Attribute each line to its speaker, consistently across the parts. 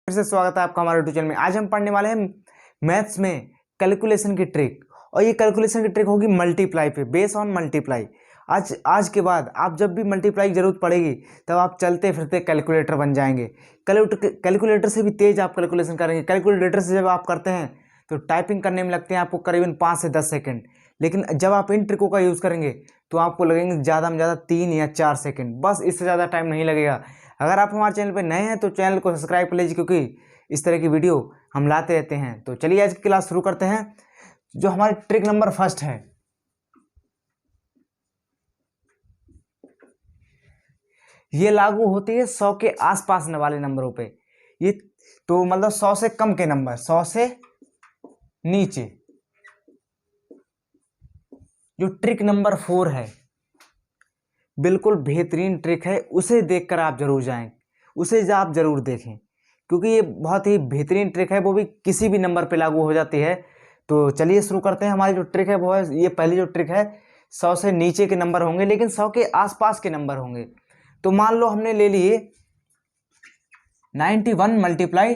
Speaker 1: फिर से स्वागत है आपका हमारे यूट्यूब चैनल में। आज हम पढ़ने वाले हैं मैथ्स में कैलकुलेशन की ट्रिक, और ये कैलकुलेशन की ट्रिक होगी मल्टीप्लाई पे, बेस ऑन मल्टीप्लाई। आज के बाद आप जब भी मल्टीप्लाई की जरूरत पड़ेगी तब आप चलते फिरते कैलकुलेटर बन जाएंगे। कैलकुलेटर से भी तेज आप कैलकुलेशन करेंगे। कैलकुलेटर से जब आप करते हैं तो टाइपिंग करने में लगते हैं आपको करीबन 5 से 10 सेकेंड, लेकिन जब आप इन ट्रिकों का यूज़ करेंगे तो आपको लगेंगे ज़्यादा में ज़्यादा 3 या 4 सेकेंड, बस इससे ज़्यादा टाइम नहीं लगेगा। अगर आप हमारे चैनल पर नए हैं तो चैनल को सब्सक्राइब कर लीजिए, क्योंकि इस तरह की वीडियो हम लाते रहते हैं। तो चलिए आज की क्लास शुरू करते हैं। जो हमारी ट्रिक नंबर फर्स्ट है, ये लागू होती है 100 के आसपास वाले नंबरों पे। ये तो मतलब 100 से कम के नंबर, 100 से नीचे। जो ट्रिक नंबर 4 है, बिल्कुल बेहतरीन ट्रिक है, उसे देखकर आप जरूर जाएं, उसे आप जरूर देखें, क्योंकि ये बहुत ही बेहतरीन ट्रिक है, वो भी किसी भी नंबर पे लागू हो जाती है। तो चलिए शुरू करते हैं। हमारी जो ट्रिक है वो है, ये पहली जो ट्रिक है 100 से नीचे के नंबर होंगे, लेकिन 100 के आसपास के नंबर होंगे। तो मान लो हमने ले लिए 91 मल्टीप्लाई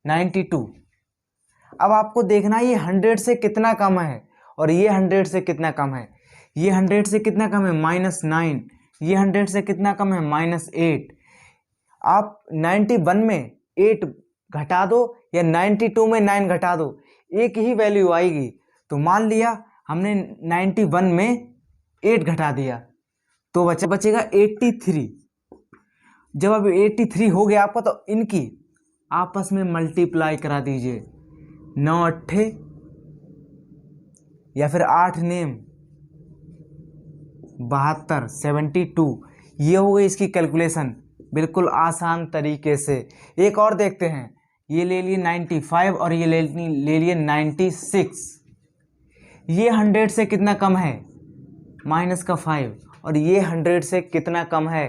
Speaker 1: 92। अब आपको देखना है ये 100 से कितना कम है और ये 100 से कितना कम है। ये 100 से कितना कम है, -9। ये 100 से कितना कम है, -8। आप 91 में 8 घटा दो या 92 में 9 घटा दो, एक ही वैल्यू आएगी। तो मान लिया हमने 91 में 8 घटा दिया तो बचेगा 83। जब अब 83 हो गया आपका, तो इनकी आपस में मल्टीप्लाई करा दीजिए। 9 अट्ठे या फिर 8 नेम 72, 72। ये हो गई इसकी कैलकुलेशन, बिल्कुल आसान तरीके से। एक और देखते हैं, ये ले लिए 95 और ये ले लिए 96। ये 100 से कितना कम है, -5, और ये 100 से कितना कम है,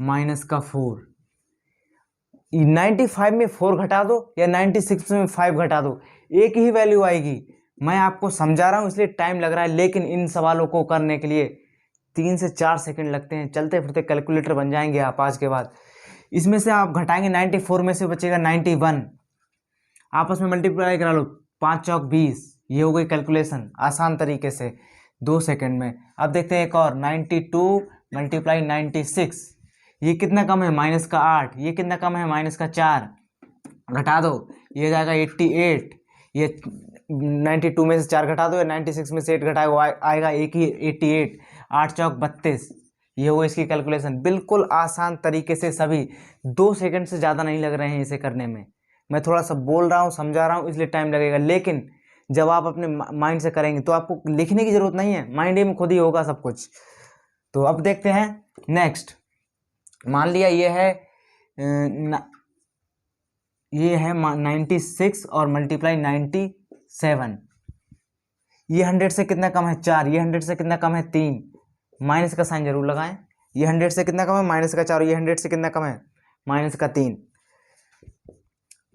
Speaker 1: -4। 95 में 4 घटा दो या 96 में 5 घटा दो, एक ही वैल्यू आएगी। मैं आपको समझा रहा हूँ इसलिए टाइम लग रहा है, लेकिन इन सवालों को करने के लिए 3 से 4 सेकंड लगते हैं। चलते फिरते कैलकुलेटर बन जाएंगे आप आज के बाद। इसमें से आप घटाएंगे 94 में से बचेगा 91, आपस में मल्टीप्लाई करा लो, 5 चौक 20। ये हो गई कैलकुलेशन आसान तरीके से 2 सेकंड में। अब देखते हैं एक और, 92 मल्टीप्लाई 96। ये कितना कम है, -8। ये कितना कम है, -4। घटा दो, ये जाएगा 88। ये 92 में से 4 घटा दो या 96 में से 8 घटाओ, आएगा एक ही 88। 8 चौक 32। ये हो इसकी कैलकुलेशन, बिल्कुल आसान तरीके से। सभी 2 सेकंड से ज़्यादा नहीं लग रहे हैं इसे करने में। मैं थोड़ा सा बोल रहा हूँ, समझा रहा हूँ, इसलिए टाइम लगेगा, लेकिन जब आप अपने माइंड से करेंगे तो आपको लिखने की ज़रूरत नहीं है, माइंड में खुद ही होगा सब कुछ। तो अब देखते हैं नेक्स्ट। मान लिया ये है 96 और मल्टीप्लाई 97। ये 100 से कितना कम है, 4। ये 100 से कितना कम है, 3। माइनस का साइन जरूर लगाएं। ये 100 से कितना कम है, -4। ये 100 से कितना कम है, -3।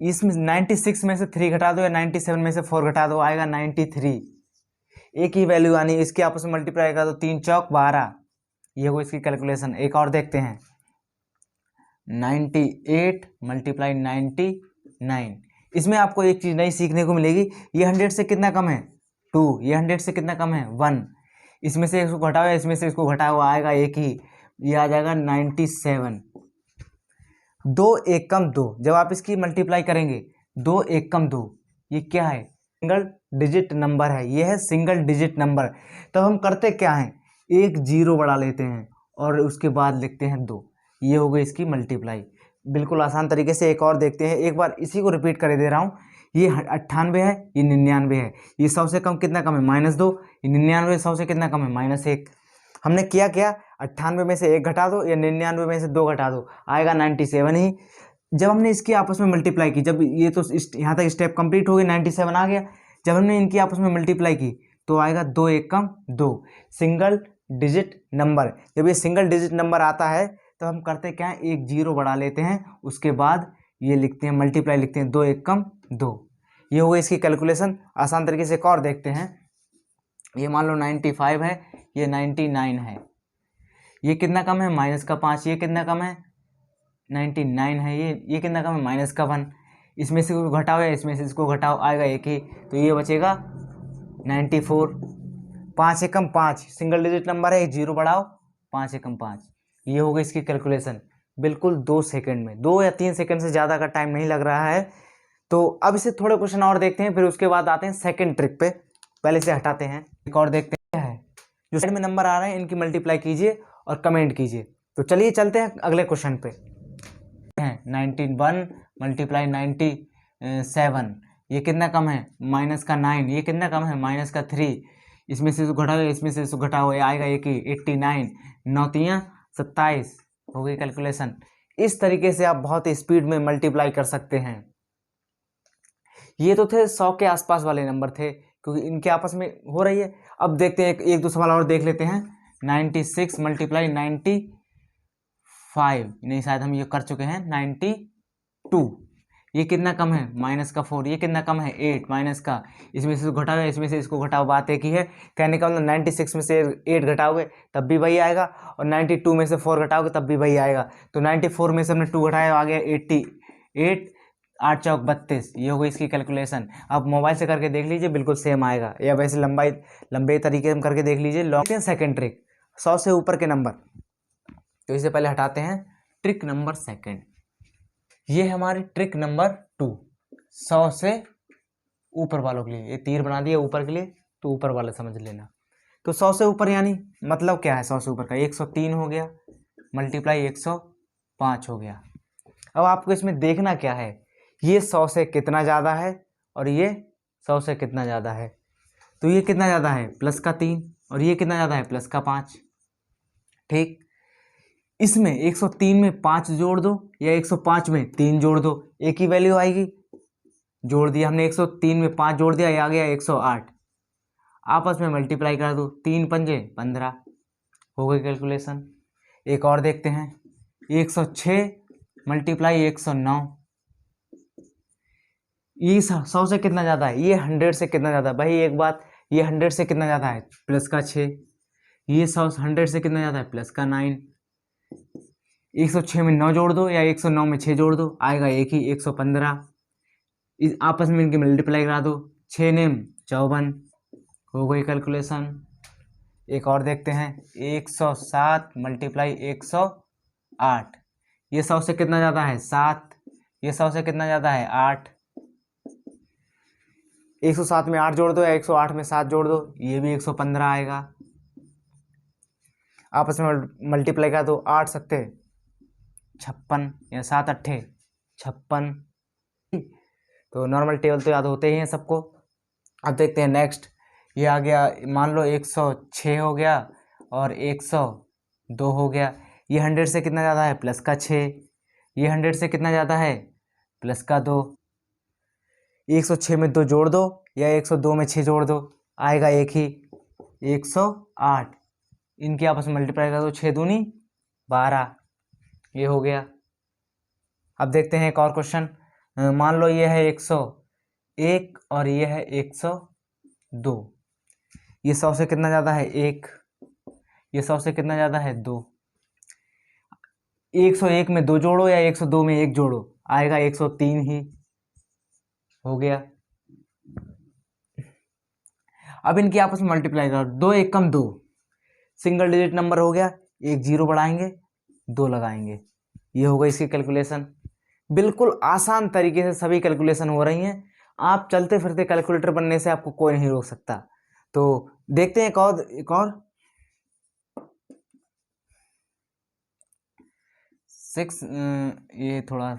Speaker 1: इसमें 96 में से 3 घटा दो या 97 में से 4 घटा दो, आएगा 93। एक ही वैल्यू आनी, इसके आपस में मल्टीप्लाई कर दो, 3 चौक 12। ये हो इसकी कैलकुलेशन। एक और देखते हैं, 98 मल्टीप्लाई 99। इसमें आपको एक चीज़ नई सीखने को मिलेगी। ये 100 से कितना कम है, 2। ये 100 से कितना कम है, 1। इसमें से इसको घटाओ या इसमें से इसको घटाओ, आएगा एक ही, ये आ जाएगा 97। 2 1 कम 2, जब आप इसकी मल्टीप्लाई करेंगे 2 1 कम 2, ये क्या है, सिंगल डिजिट नंबर है। ये है सिंगल डिजिट नंबर। तब हम करते क्या हैं, एक 0 बढ़ा लेते हैं और उसके बाद लिखते हैं 2। ये हो गई इसकी मल्टीप्लाई, बिल्कुल आसान तरीके से। एक और देखते हैं, एक बार इसी को रिपीट कर दे रहा हूँ। ये 98 है, ये 99 है। ये 100 से कम कितना कम है, -2। ये 99 100 से कितना कम है, -1। हमने किया क्या, 98 में से 1 घटा दो या 99 में से 2 घटा दो, आएगा 97 ही। जब हमने इसकी आपस में मल्टीप्लाई की, जब ये तो यहाँ तक स्टेप कंप्लीट हो गई, 97 आ गया। जब हमने इनकी आपस में मल्टीप्लाई की तो आएगा 2 1 कम 2, सिंगल डिजिट नंबर। जब ये सिंगल डिजिट नंबर आता है तो हम करते क्या है, एक 0 बढ़ा लेते हैं, उसके बाद ये लिखते हैं मल्टीप्लाई, लिखते हैं 2 1 कम 2। ये हो गई इसकी कैलकुलेशन आसान तरीके से। एक और देखते हैं, ये मान लो 95 है, ये 99 है। ये कितना कम है, -5। ये कितना कम है, 99 है, ये कितना कम है, माइनस का 1। इसमें से इसको घटाओ या इसमें से इसको घटाओ, आएगा एक ही, तो ये बचेगा 94। 5 एकम 5, सिंगल डिजिट नंबर है, 0 बढ़ाओ, 5 एकम 5, ये हो गई इसकी कैलकुलेशन बिल्कुल 2 सेकंड में। 2 या 3 सेकंड से ज़्यादा का टाइम नहीं लग रहा है। तो अब इसे थोड़े क्वेश्चन और देखते हैं, फिर उसके बाद आते हैं सेकंड ट्रिक पे। पहले से हटाते हैं, एक और देखते हैं क्या है। जो साइड में नंबर आ रहे हैं इनकी मल्टीप्लाई कीजिए और कमेंट कीजिए। तो चलिए चलते हैं अगले क्वेश्चन पे। 91 मल्टीप्लाई 97, ये कितना कम है, माइनस का 9, ये कितना कम है, माइनस का 3। इसमें से घटाओ, इसमें से घटाओ, ये आएगा एक ही, 89। 9 तियाँ 27, हो गई कैलकुलेशन। इस तरीके से आप बहुत स्पीड में मल्टीप्लाई कर सकते हैं। ये तो थे 100 के आसपास वाले नंबर थे, क्योंकि इनके आपस में हो रही है। अब देखते हैं एक दो सवाल और देख लेते हैं। 96 मल्टीप्लाई 95, नहीं शायद हम ये कर चुके हैं। 92, ये कितना कम है, माइनस का 4। ये कितना कम है, 8, माइनस का, इसमें से घटाओ, इसमें से इसको घटाओ, बात एक ही है। कहने का मतलब 96 में से 8 घटाओगे तब भी वही आएगा, और 92 में से 4 घटाओगे तब भी वही आएगा। तो 94 में से हमने 2 घटाया, आ गया 88। 8 चौक 32, ये हो गई इसकी कैलकुलेशन। आप मोबाइल से करके देख लीजिए, बिल्कुल सेम आएगा, या वैसे लंबे तरीके से करके देख लीजिए। लॉन्ग सेकंड ट्रिक, 100 से ऊपर के नंबर। तो इसे पहले हटाते हैं, ट्रिक नंबर सेकंड। ये है हमारी ट्रिक नंबर 2, 100 से ऊपर वालों के लिए। ये तीर बना दिया ऊपर के लिए, तो ऊपर वाले समझ लेना। तो 100 से ऊपर यानी मतलब क्या है, 100 से ऊपर का 103 हो गया, मल्टीप्लाई 105 हो गया। अब आपको इसमें देखना क्या है, ये 100 से कितना ज़्यादा है और ये 100 से कितना ज़्यादा है। तो ये कितना ज़्यादा है, प्लस का 3, और ये कितना ज़्यादा है, प्लस का 5। ठीक, इसमें 103 में 5 जोड़ दो या 105 में 3 जोड़ दो, एक ही वैल्यू आएगी। जोड़ दिया हमने, 103 में 5 जोड़ दिया, ये आ गया 108। आपस में मल्टीप्लाई कर दो, 3 पंजे 15, हो गई कैलकुलेशन। एक और देखते हैं, 106 मल्टीप्लाई 109, ये 100 से कितना ज़्यादा है, ये 100 से कितना ज़्यादा है। भाई एक बात, ये 100 से कितना ज़्यादा है, प्लस का 6। ये 100 से कितना ज़्यादा है, प्लस का 9। 106 में 9 जोड़ दो या 109 में 6 जोड़ दो, आएगा एक ही, 115। इस आपस में इनकी मल्टीप्लाई करा दो, 6 नेम 54, हो गई कैलकुलेशन। एक और देखते हैं, 107 मल्टीप्लाई 108, ये 100 से कितना ज़्यादा है, 7। ये 100 से कितना ज़्यादा है, 8। 107 में 8 जोड़ दो या 108 में 7 जोड़ दो, ये भी 115 आएगा। आपस में मल्टीप्लाई करा दो, 8 सत्ते 56 या 7 अट्ठे 56। तो नॉर्मल टेबल तो याद होते ही हैं सबको। अब देखते हैं नेक्स्ट, ये आ गया, मान लो 106 हो गया और 102 हो गया। ये 100 से कितना ज़्यादा है, प्लस का 6। ये 100 से कितना ज़्यादा है, प्लस का 2। 106 में 2 जोड़ दो या 102 में 6 जोड़ दो, आएगा एक ही, 108। इनकी आपस में मल्टीप्लाई कर दो, 6 दूनी 12, ये हो गया। अब देखते हैं एक और क्वेश्चन। मान लो ये है 101 और ये है 102। ये 100 से कितना ज़्यादा है, 1। ये 100 से कितना ज़्यादा है, 2। 101 में 2 जोड़ो या 102 में 1 जोड़ो, आएगा 103 ही, हो गया। अब इनकी आपस में मल्टीप्लाई करो, 2 1 कम 2, सिंगल डिजिट नंबर हो गया, एक 0 बढ़ाएंगे, 2 लगाएंगे, ये हो गई इसकी कैलकुलेशन। बिल्कुल आसान तरीके से सभी कैलकुलेशन हो रही हैं। आप चलते फिरते कैलकुलेटर बनने से आपको कोई नहीं रोक सकता। तो देखते हैं एक और 6, ये थोड़ा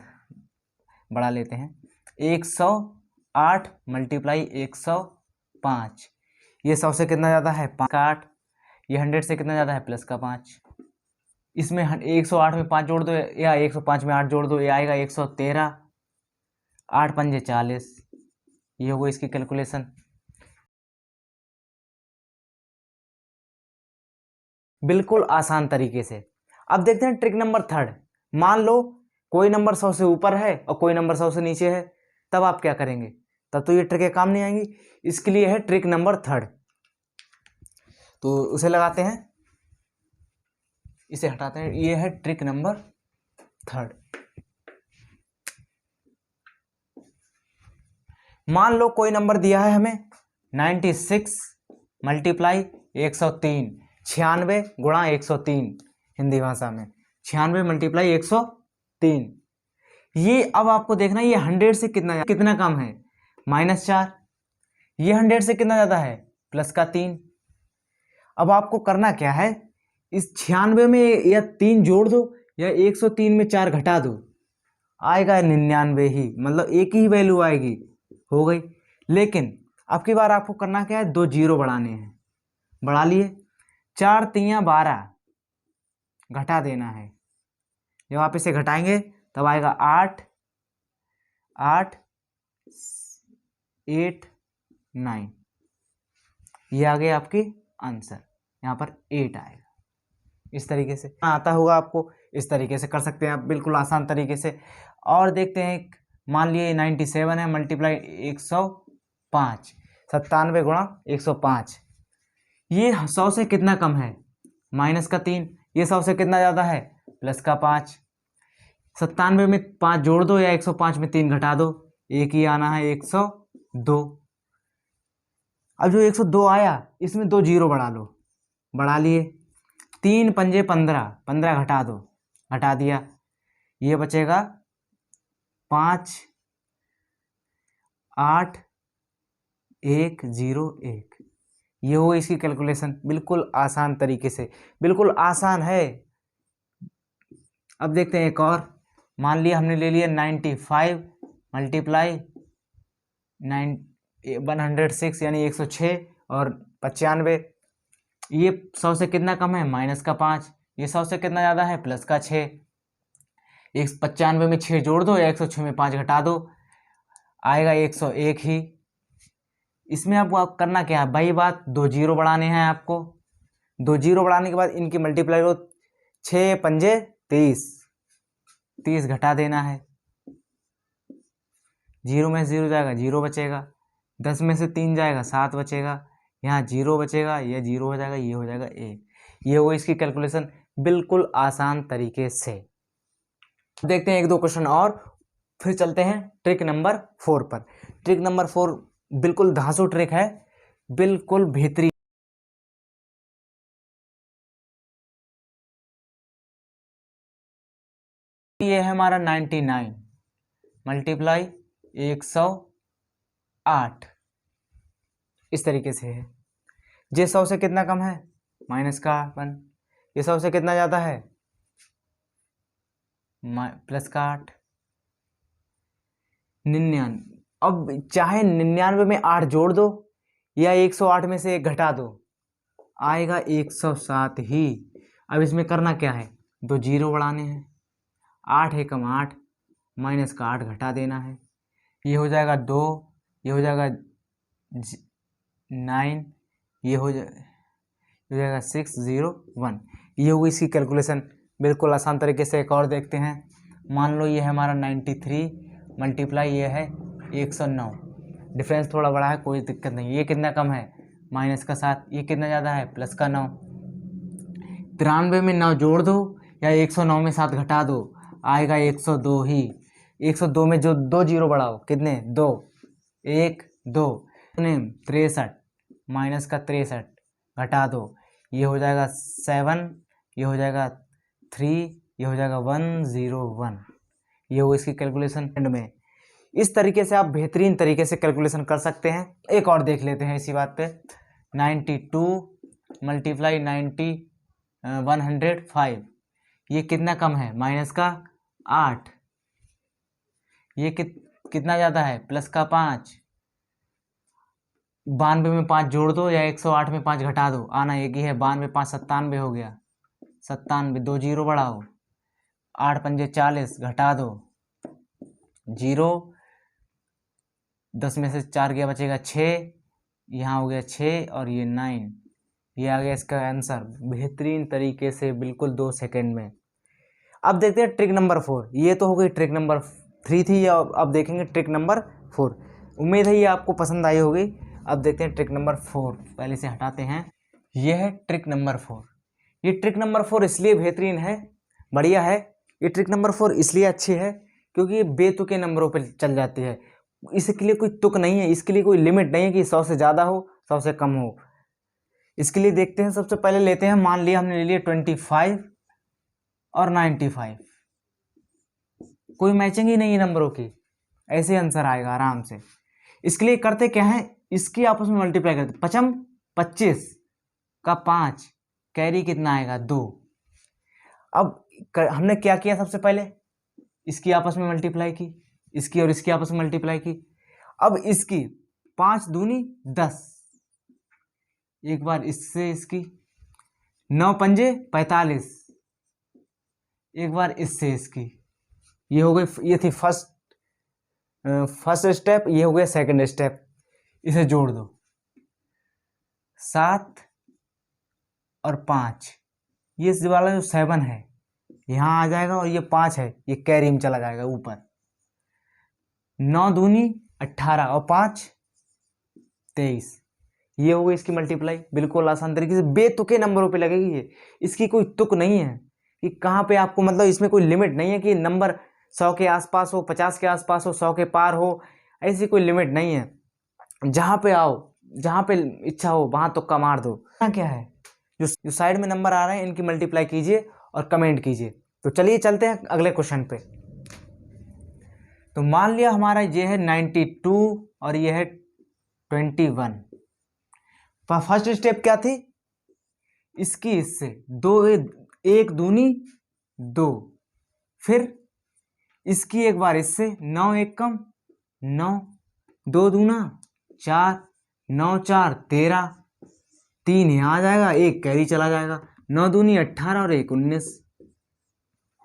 Speaker 1: बड़ा लेते हैं। 108 मल्टीप्लाई 105, ये 100 से कितना ज़्यादा है, 5 का 8। ये 100 से कितना ज़्यादा है, प्लस का 5। इसमें 108 में 5 जोड़ दो या 105 में 8 जोड़ दो, ये आएगा 113। 8 पंजे 40, ये हो गई इसकी कैलकुलेशन। बिल्कुल आसान तरीके से। अब देखते हैं ट्रिक नंबर 3। मान लो कोई नंबर 100 से ऊपर है और कोई नंबर 100 से नीचे है, तब आप क्या करेंगे, तब तो ये ट्रिक काम नहीं आएंगी। इसके लिए है ट्रिक नंबर 3, तो उसे लगाते हैं, इसे हटाते हैं। ये है ट्रिक नंबर 3। मान लो कोई नंबर दिया है हमें 96 मल्टीप्लाई 103, 96 गुणा 103 हिंदी भाषा में 96 मल्टीप्लाई 103। ये अब आपको देखना ये 100 से कितना कम है, -4। ये 100 से कितना ज़्यादा है, +3। अब आपको करना क्या है, इस 96 में या 3 जोड़ दो या 103 में 4 घटा दो, आएगा 99 ही, मतलब एक ही वैल्यू आएगी, हो गई। लेकिन अब की बार आपको करना क्या है, 2 जीरो बढ़ाने हैं, बढ़ा लिए। 4 3 12 घटा देना है। जब आप इसे घटाएंगे तब आएगा 8 8 8 9, ये आ गया आपकी आंसर। यहाँ पर 8 आएगा। इस तरीके से आता होगा आपको, इस तरीके से कर सकते हैं आप बिल्कुल आसान तरीके से। और देखते हैं, मान लिए 97 है मल्टीप्लाई 105, 97 गुणा 105। ये 100 से कितना कम है, -3। ये 100 से कितना ज़्यादा है, +5। 97 में 5 जोड़ दो या 105 में 3 घटा दो, एक ही आना है 102। अब जो 102 आया इसमें 2 जीरो बढ़ा लो, बढ़ा लिए। 3 पंजे 15, 15 घटा दो, घटा दिया। ये बचेगा 5 8 1 0 1। ये हो इसकी कैलकुलेशन, बिल्कुल आसान तरीके से, बिल्कुल आसान है। अब देखते हैं एक और। मान लिया हमने ले लिया 95 मल्टीप्लाई 106 यानी 106 और 95। ये 100 से कितना कम है, -5। ये 100 से कितना ज़्यादा है, +6। 95 में 6 जोड़ दो या 106 में 5 घटा दो, आएगा 101 ही। इसमें आपको करना क्या है, भाई बात 2 जीरो बढ़ाने हैं आपको। 2 जीरो बढ़ाने के बाद इनकी मल्टीप्लाई करो, 6 पंजे 30, 30 घटा देना है। 0 में 0 जाएगा, 0 बचेगा। 10 में से 3 जाएगा, 7 बचेगा। यहाँ 0 बचेगा, यह 0 हो जाएगा, ये हो जाएगा 1। ये हो इसकी कैलकुलेशन बिल्कुल आसान तरीके से। देखते हैं 1-2 क्वेश्चन और, फिर चलते हैं ट्रिक नंबर 4 पर। ट्रिक नंबर 4 बिल्कुल धांसू ट्रिक है, बिल्कुल बेहतरीन। ये है हमारा 99 मल्टीप्लाई 108, इस तरीके से है। ये 100 से कितना कम है, -1। ये 100 से कितना ज़्यादा है, +8। 99। अब चाहे 99 में 8 जोड़ दो या 108 में से 1 घटा दो, आएगा 107 ही। अब इसमें करना क्या है, 2 जीरो बढ़ाने हैं। 8 एकम 8, -8 घटा देना है। ये हो जाएगा 2, ये हो जाएगा 9, ये हो जाएगा 6 0 1। ये होगी इसकी कैलकुलेशन, बिल्कुल आसान तरीके से। एक और देखते हैं। मान लो ये है हमारा 93 मल्टीप्लाई ये है 109। डिफरेंस थोड़ा बड़ा है, कोई दिक्कत नहीं। ये कितना कम है, -7। ये कितना ज़्यादा है, +9। 93 में 9 जोड़ दो या 109 में 7 घटा दो, आएगा 102 ही। 102 में जो 2 जीरो बढ़ाओ, कितने, 2 1 2 63 -63 घटा दो, ये हो जाएगा 7, ये हो जाएगा 3, ये हो जाएगा 101। ये हो इसकी कैलकुलेशन एंड में। इस तरीके से आप बेहतरीन तरीके से कैलकुलेशन कर सकते हैं। एक और देख लेते हैं इसी बात पे। 92 मल्टीप्लाई 105, ये कितना कम है, -8। ये कितना ज़्यादा है, +5। 92 में 5 जोड़ दो या 108 में 5 घटा दो, आना एक ही है। 92 5 97 हो गया, 97। 2 जीरो बढ़ाओ, 8 पंजे 40 घटा दो, 0। 10 में से 4 गया, बचेगा 6। यहाँ हो गया 6 और ये 9। ये आ गया इसका आंसर बेहतरीन तरीके से, बिल्कुल 2 सेकंड में। अब देखते हैं ट्रिक नंबर 4। ये तो हो गई ट्रिक नंबर 3 थी, अब देखेंगे ट्रिक नंबर 4। उम्मीद है ये आपको पसंद आई होगी। अब देखते हैं ट्रिक नंबर 4। पहले से हटाते हैं। ये है ट्रिक नंबर 4। ये ट्रिक नंबर 4 इसलिए बेहतरीन है, बढ़िया है। ये ट्रिक नंबर 4 इसलिए अच्छी है क्योंकि ये बेतुके नंबरों पर चल जाती है। इसके लिए कोई तुक नहीं है, इसके लिए कोई लिमिट नहीं है कि 100 से ज़्यादा हो 100 से कम हो। इसके लिए देखते हैं, सबसे पहले लेते हैं, मान लिया हमने ले लिया 25 और 95, कोई मैचिंग ही नहीं है नंबरों की, ऐसे आंसर आएगा आराम से। इसके लिए करते क्या है, इसकी आपस में मल्टीप्लाई करते, 25 का 5 कैरी कितना आएगा 2। अब हमने क्या किया, सबसे पहले इसकी आपस में मल्टीप्लाई की, इसकी और इसकी आपस में मल्टीप्लाई की। अब इसकी 5 दूनी 10, एक बार इससे इसकी 9 पंजे 45, एक बार इससे इसकी, ये हो गई, ये थी फर्स्ट स्टेप, ये हो गया सेकंड स्टेप। इसे जोड़ दो, 7 और 5, ये वाला जो 7 है यहाँ आ जाएगा और ये 5 है ये कैरी में चला जाएगा ऊपर। 9 दूनी 18 और 5 23, ये हो गई इसकी मल्टीप्लाई। बिल्कुल आसान तरीके से बेतुके नंबरों पे लगेगी ये, इसकी कोई तुक नहीं है कि कहाँ पे आपको, मतलब इसमें कोई लिमिट नहीं है कि नंबर 100 के आसपास हो, 50 के आसपास हो, 100 के पार हो, ऐसी कोई लिमिट नहीं है। जहाँ पे आओ, जहाँ पे इच्छा हो वहाँ तुक्का मार दो। क्या है, जो साइड में नंबर आ रहे हैं इनकी मल्टीप्लाई कीजिए और कमेंट कीजिए। तो चलिए चलते हैं अगले क्वेश्चन पे। तो मान लिया हमारा ये है 92 और ये है 21। फर्स्ट स्टेप क्या थी, इसकी इससे 2 1 दूनी 2, फिर इसकी एक बार इससे 9 1 कम 9, 2 दूना 4, 9 4 13, 3 यहाँ आ जाएगा, 1 कैरी चला जाएगा, 9 दूनी 18 और 1 19,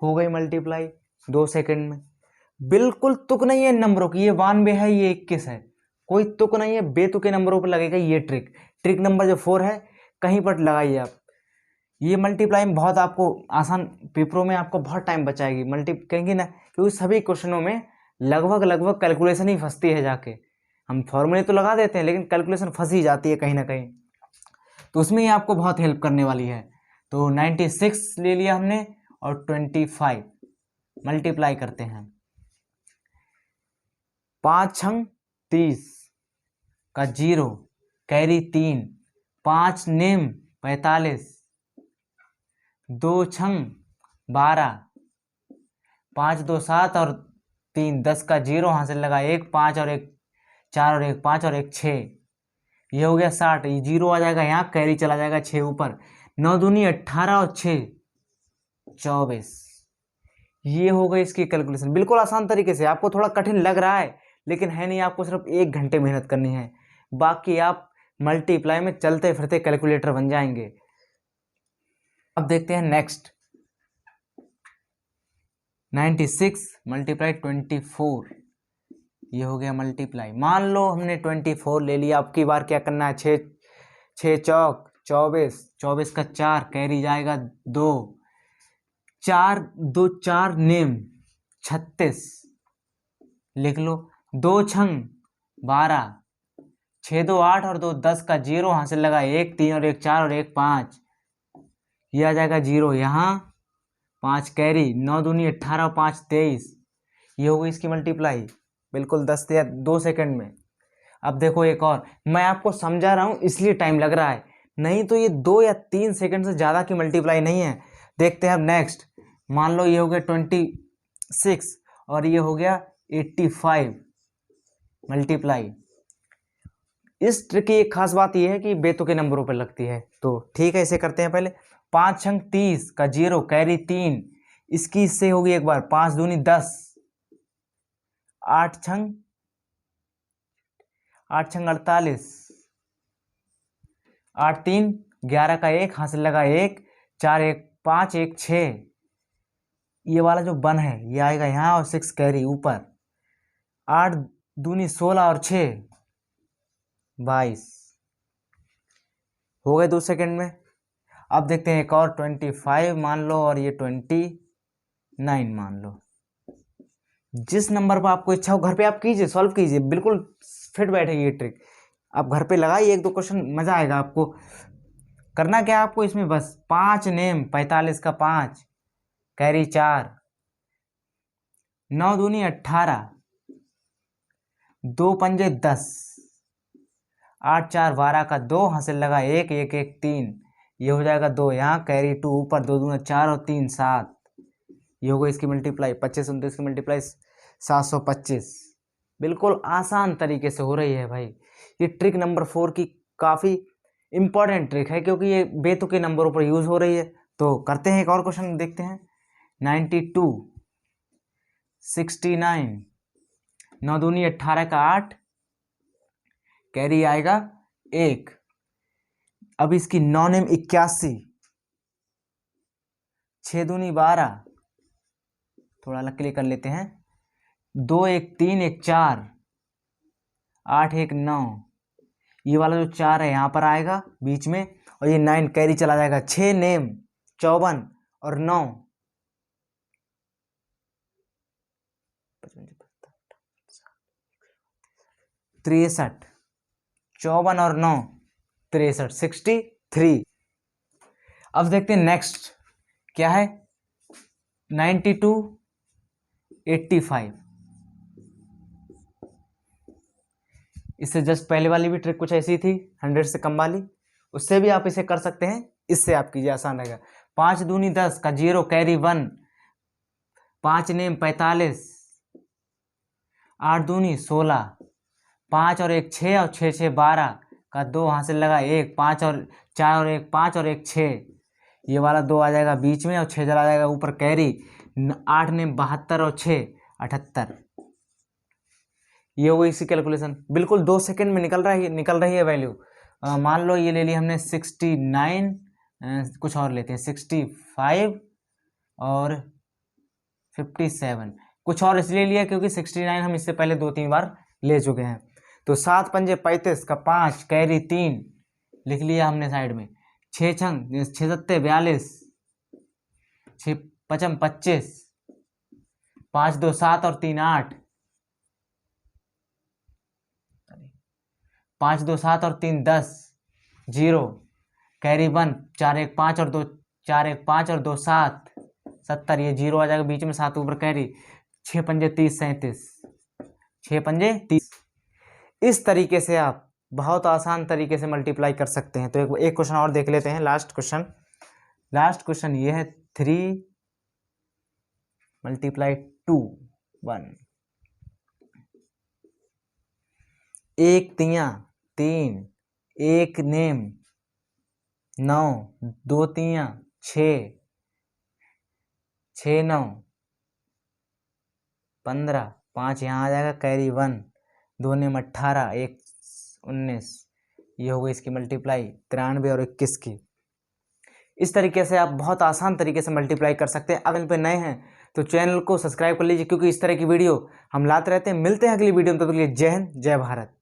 Speaker 1: हो गई मल्टीप्लाई 2 सेकंड में। बिल्कुल तुक नहीं है नंबरों की, ये 92 है ये 21 है, कोई तुक नहीं है, बेतुके नंबरों पर लगेगा ये ट्रिक नंबर जो 4 है कहीं पर लगाइए आप। ये मल्टीप्लाई में बहुत आपको आसान, पेपरों में आपको बहुत टाइम बचाएगी कहेंगे ना, क्योंकि सभी क्वेश्चनों में लगभग कैलकुलेशन ही फंसती है जाके। हम फॉर्मूले तो लगा देते हैं लेकिन कैलकुलेशन फंस ही जाती है कहीं ना कहीं, तो उसमें ही आपको बहुत हेल्प करने वाली है। तो 96 ले लिया हमने और 25 मल्टीप्लाई करते हैं, 5 छंग 30 का 0 कैरी 3, 5 नेम 45, 2 छंग 12, 5 2 7 और 3 10 का 0 हासिल लगा, 1 5 और 1 4 और 1 5 और 1 6, ये हो गया 60, ये 0 आ जाएगा यहाँ, कैरी चला जाएगा 6 ऊपर, 9 दूनी 18 और 6 24, ये हो गई इसकी कैलकुलेशन। बिल्कुल आसान तरीके से, आपको थोड़ा कठिन लग रहा है लेकिन है नहीं, आपको सिर्फ 1 घंटे मेहनत करनी है, बाकी आप मल्टीप्लाई में चलते फिरते कैलकुलेटर बन जाएंगे। अब देखते हैं नेक्स्ट, 96 मल्टीप्लाई 24, ये हो गया मल्टीप्लाई। मान लो हमने 24 ले लिया, अब की बार क्या करना है, 6 चौक 24, 24 का 4 कैरी जाएगा 2, 4 2 4 नेम 36, लिख लो, 2 छंग 12, 6 2 8 और 2 10 का 0 हासिल लगा, 1 3 और 1 4 और 1 5, ये आ जाएगा 0 यहाँ, 5 कैरी, 9 दूनी 18 और 5 23, ये हो गई इसकी मल्टीप्लाई बिल्कुल 10 या 2 सेकंड में। अब देखो एक और, मैं आपको समझा रहा हूँ इसलिए टाइम लग रहा है, नहीं तो ये 2 या 3 सेकंड से ज़्यादा की मल्टीप्लाई नहीं है। देखते हैं अब नेक्स्ट, मान लो ये हो गया 26 और ये हो गया 85 मल्टीप्लाई। इस ट्रिक की एक खास बात यह है कि बेतुके नंबरों पर लगती है। तो ठीक है, इसे करते हैं पहले, 5 छंग 30 का 0 कैरी 3, इसकी इससे होगी एक बार, 5 दूनी 10, 8 छंग 48, 8 3 11 का 1 हासिल लगा, 1 4 1 5 1 6, ये वाला जो 1 है ये आएगा यहाँ और 6 कैरी ऊपर, 8 दूनी 16 और 6 22, हो गए 2 सेकंड में। अब देखते हैं एक और, 25 मान लो और ये 29 मान लो। जिस नंबर पर आपको इच्छा हो घर पे आप कीजिए, सॉल्व कीजिए, बिल्कुल फिट बैठेगी ये ट्रिक। आप घर पे लगाइए 1-2 क्वेश्चन, मज़ा आएगा आपको। करना क्या है आपको इसमें, बस 5 नेम 45 का 5 कैरी 4, 9 दूनी 18, दो पंजे 10, 8 4 12 का 2, हासिल लगा 1, 1 1 3, ये हो जाएगा 2, यहाँ कैरी 2 ऊपर, 2 दूना 4 और 3 7, ये हो गई इसकी मल्टीप्लाई 25 29 की मल्टीप्लाई 725। बिल्कुल आसान तरीके से हो रही है भाई। ये ट्रिक नंबर 4 की काफ़ी इंपॉर्टेंट ट्रिक है क्योंकि ये बेतुके नंबरों पर यूज़ हो रही है। तो करते हैं एक और क्वेश्चन देखते हैं। 92 69, 9 दूनी 18 का 8, कैरी आएगा 1। अब इसकी 9 नेम 81, 6 दूनी 12, थोड़ा अलग क्लियर कर लेते हैं, 2 1 3 1 4, 8 1 9, ये वाला जो 4 है यहाँ पर आएगा बीच में, और ये 9 कैरी चला जाएगा। 6 नेम 54 और 9 63, 54 और 9 63, 63। अब देखते हैं नेक्स्ट क्या है। 92 85, इससे जस्ट पहले वाली भी ट्रिक कुछ ऐसी थी 100 से कम वाली, उससे भी आप इसे कर सकते हैं। इससे आप कीजिए, आसान रहेगा। 5 दूनी 10 का 0 कैरी 1, 5 नेम 45, 8 दूनी 16, 5 और 1 6 और 6 6 12 का 2, हासिल लगा 1, 5 और 4 और 1 5 और 1 6, ये वाला 2 आ जाएगा बीच में और 6 चला जाएगा ऊपर कैरी। 8 नेम 72 और 6 78, ये हो गई इसी कैलकुलेशन। बिल्कुल 2 सेकंड में निकल रही है वैल्यू। मान लो ये ले ली हमने 69, कुछ और लेते हैं 65 और 57, कुछ और इसलिए लिया क्योंकि 69 हम इससे पहले 2-3 बार ले चुके हैं। तो 7 पंजे 35 का 5 कैरी 3 लिख लिया हमने साइड में। 6 छंग 6 सत्ते 42, 6 पचम 25, 5 2 7 और 3 8, 5 2 7 और 3 10, 0 कैरी 1, 4 1 5 और 2 4 1 5 और 2 7 70, ये 0 आ जाएगा बीच में, 7 ऊपर कैरी। 6 पंजे 30 37, 6 पंजे 30। इस तरीके से आप बहुत आसान तरीके से मल्टीप्लाई कर सकते हैं। तो एक क्वेश्चन और देख लेते हैं, लास्ट क्वेश्चन ये है 3 × 2 1, 1 तियां 3, 1 नेम 9, 2 तियां 6, 6 9 15, 5 यहाँ आ जाएगा कैरी 1, 2 नेम 18, 1 19, ये हो गई इसकी मल्टीप्लाई 93 और 21 की। इस तरीके से आप बहुत आसान तरीके से मल्टीप्लाई कर सकते हैं। अगर इन पर नए हैं तो चैनल को सब्सक्राइब कर लीजिए क्योंकि इस तरह की वीडियो हम लाते रहते हैं। मिलते हैं अगली वीडियो में, तब तक के लिए जय हिंद जय भारत।